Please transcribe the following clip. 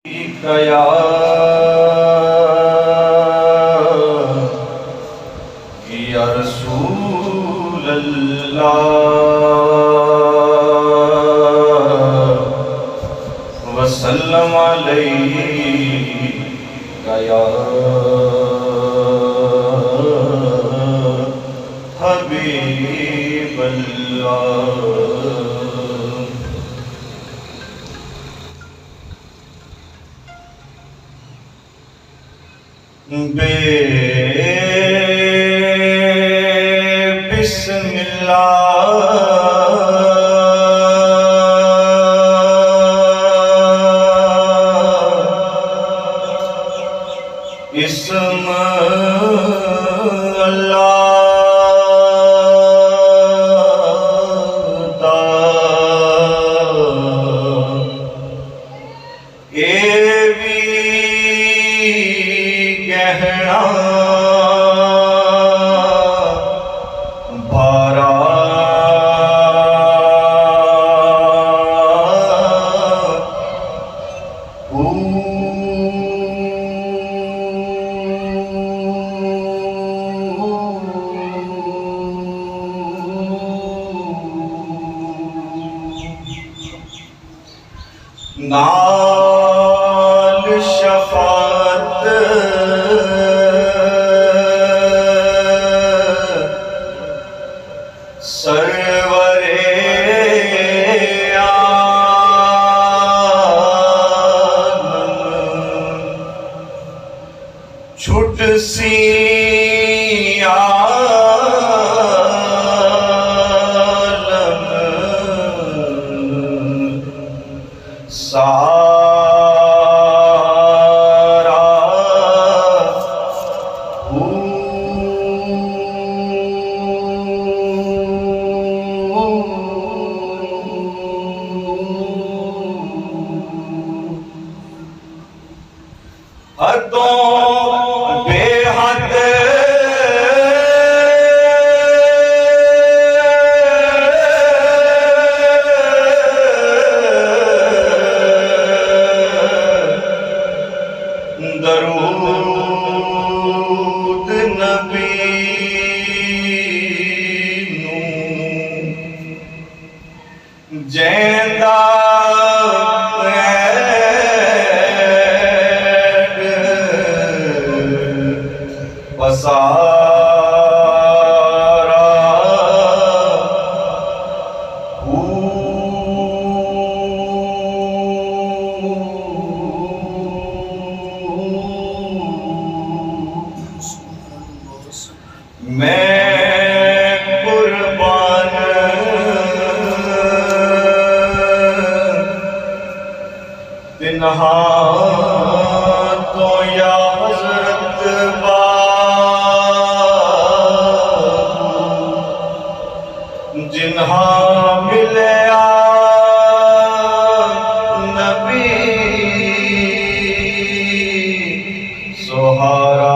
या रसूल अल्लाह वसल्लम अलैका या हबीब अल्लाह। बिस्मिल्लाह इस्म अल्लाह दा ए भी कहना भारा नाल शफात सरवरे आलम छुट सी सारा हदों बेहद दरूद नबी नूं जैंदा पसारा मैं कुर्बान तिन्हा तो या हजरत जिन्हा मिलया नबी सोहारा